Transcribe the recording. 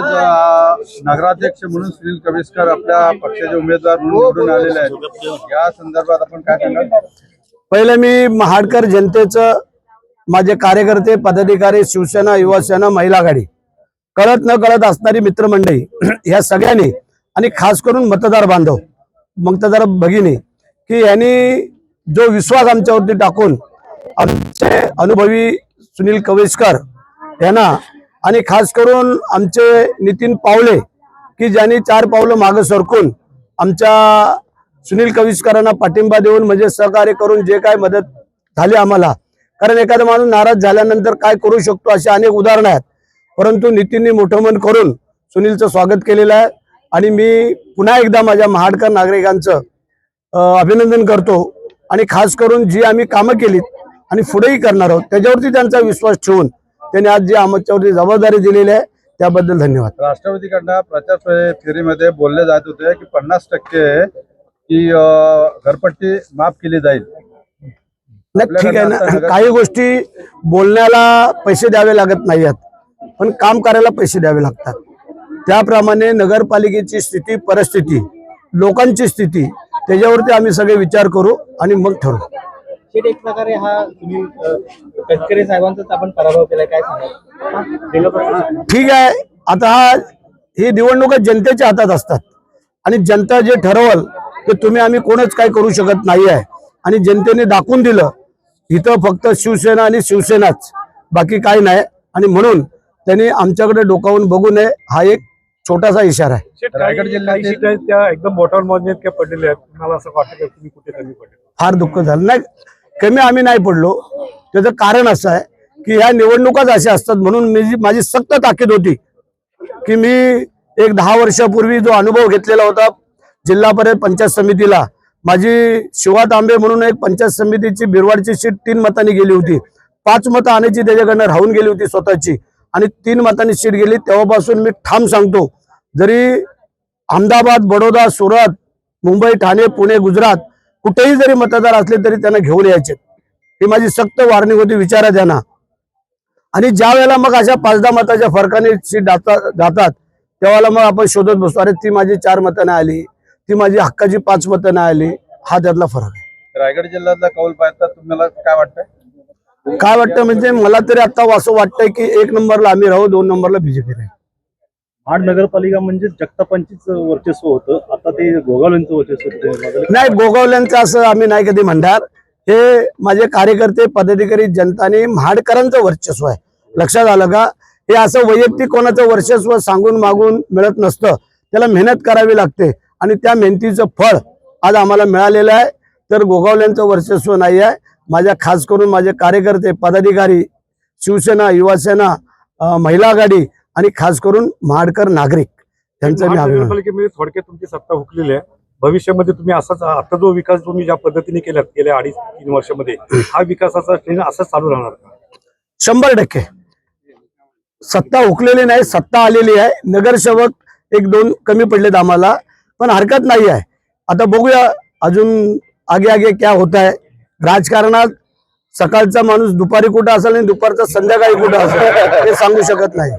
नगराध्यक्ष म्हणून सुनील कविस्कर आपल्या पक्षाचे उमेदवार म्हणून निवडून आलेले आहेत। या संदर्भात आपण काय सांगाल? पहिले मी महाडकर जनतेचं, माझे कार्यकर्ते, पदाधिकारी, शिवसेना, युवासेना, महिला आघाडी, कळत न कळत असणारी मित्रमंडळी ह्या सगळ्यांनी आणि खास करून मतदार बांधव, मतदार भगिनी की यांनी जो विश्वास आमच्यावरती टाकून आमचे अनुभवी सुनील कविस्कर यांना आणि खास करून आमचे नितीन पावले की ज्यांनी 4 पावलं मागे सरकून आमच्या सुनील कविस्करांना पाठिंबा देऊन म्हणजे सहकार्य करून जे काय मदत झाली आम्हाला, कारण एखादा माणूस नाराज झाल्यानंतर काय करू शकतो असे अनेक उदाहरणं आहेत, परंतु नितीननी मोठं मन करून सुनीलचं स्वागत केलेलं आहे आणि मी पुन्हा एकदा माझ्या महाडकर नागरिकांचं अभिनंदन करतो आणि खास करून जी आम्ही कामं केलीत आणि पुढेही करणार आहोत त्याच्यावरती त्यांचा विश्वास ठेवून त्यांनी आज जी आमच्यावरती जबाबदारी दिलेली आहे त्याबद्दल धन्यवाद। राष्ट्रवादीकडनं प्रचार फेरीमध्ये बोलले जात होते की 50% की घरपट्टी माफ केली जाईल। ठीक आहे ना, काही गोष्टी बोलण्याला पैसे द्यावे लागत नाही आहेत पण काम करायला पैसे द्यावे लागतात। त्याप्रमाणे नगरपालिकेची स्थिती, परिस्थिती, लोकांची स्थिती त्याच्यावरती आम्ही सगळे विचार करू आणि मग ठरवू। एक प्रकारे हा सुनील कविस्कर साहेबांचाच आपण पराभव केलाय, काय सांगाल? ठीक आहे, आता ही निवडणुका जनतेच्या हातात असतात आणि जनता जे ठरवल ते तुम्ही आम्ही कोणच काय करू शकत नाही आहे आणि जनतेने दाखवून दिलं इथं फक्त शिवसेना आणि शिवसेनाच, बाकी काही नाही आणि म्हणून त्यांनी आमच्याकडे डोकावून बघू नये हा एक छोटासा इशारा आहे। रायगड जिल्ह्यातील त्या एकदम बॉटम मधून पडलेले आहेत, तुम्हाला असं वाटतं की तुम्ही कुठे कमी पडले? फार दुःख झालं नाही, कमी आम्ही नाही पडलो। त्याचं कारण असं आहे की ह्या निवडणुकाच अशा असतात म्हणून माझी सक्त ताकीद होती की मी एक 10 वर्षापूर्वी जो अनुभव घेतलेला होता जिल्हा परिषद पंचायत समितीला, माझी शिवा तांबे म्हणून एक पंचायत समितीची बिरवाडची सीट 3 मतांनी गेली होती, 5 मतं आणायची त्याच्याकडनं राहून गेली होती स्वतःची आणि 3 मतांनी सीट गेली। तेव्हापासून मी ठाम सांगतो, जरी अहमदाबाद, बडोदा, सुरत, मुंबई, ठाणे, पुणे, गुजरात कुठेही जरी मतदार असले तरी त्यांना घेऊन यायचे, ही माझी सक्त वॉर्निंग होती, विचारा त्यांना। आणि ज्या वेळेला मग अशा 5-10 मताच्या फरकाने सीट जातात त्यावेळेला मग आपण शोधत बसतो, अरे ती माझी 4 मतं नाही आली, ती माझी हक्काची 5 मतं नाही आली, हा त्यातला फरक आहे। रायगड जिल्ह्यातला कौल पाहता तुम्हाला काय वाटतंय? काय वाटतं म्हणजे मला तरी आता असं वाटतंय की 1 नंबरला आम्ही राहू, 2 नंबरला बीजेपी राहील। महाड नगरपालिका म्हणजे जगतापांचीच वर्चस्व होतं, आता ते गोगावलेंचं वर्चस्व नाही, गोगावल्यांचं असं आम्ही नाही कधी म्हणणार, हे माझे कार्यकर्ते, पदाधिकारी, जनताने महाडकरांचं वर्चस्व आहे, लक्षात आलं का? हे असं वैयक्तिक कोणाचं वर्चस्व सांगून मागून मिळत नसतं, त्याला मेहनत करावी लागते आणि त्या मेहनतीचं फळ आज आम्हाला मिळालेलं आहे। तर गोगावल्यांचं वर्चस्व नाही आहे, माझ्या खास करून माझे कार्यकर्ते, पदाधिकारी, शिवसेना, युवासेना, महिला आघाडी आणि खास करून महाडकर नागरिक त्यांचं मी अभिनंदन। नगरपालिकेमध्ये थोडक्यात तुमची सत्ता हुकलेली आहे, भविष्यामध्ये तुम्ही असाच आता जो विकास तुम्ही ज्या पद्धतीने केला गेल्या 2.5-3 वर्षामध्ये हा विकासाचा ट्रेंड असाच चालू राहणार का? 100% सत्ता हुकलेली नाही, सत्ता आलेली आहे। नगरसेवक 1-2 कमी पडलेत आम्हाला, पण हरकत नाही आहे। आता बघूया अजून आगे आगे क्या होता है। राजकारणात सकाळचा माणूस दुपारी कुठं असेल आणि दुपारचा संध्याकाळी कुठं असेल हे सांगू शकत नाही।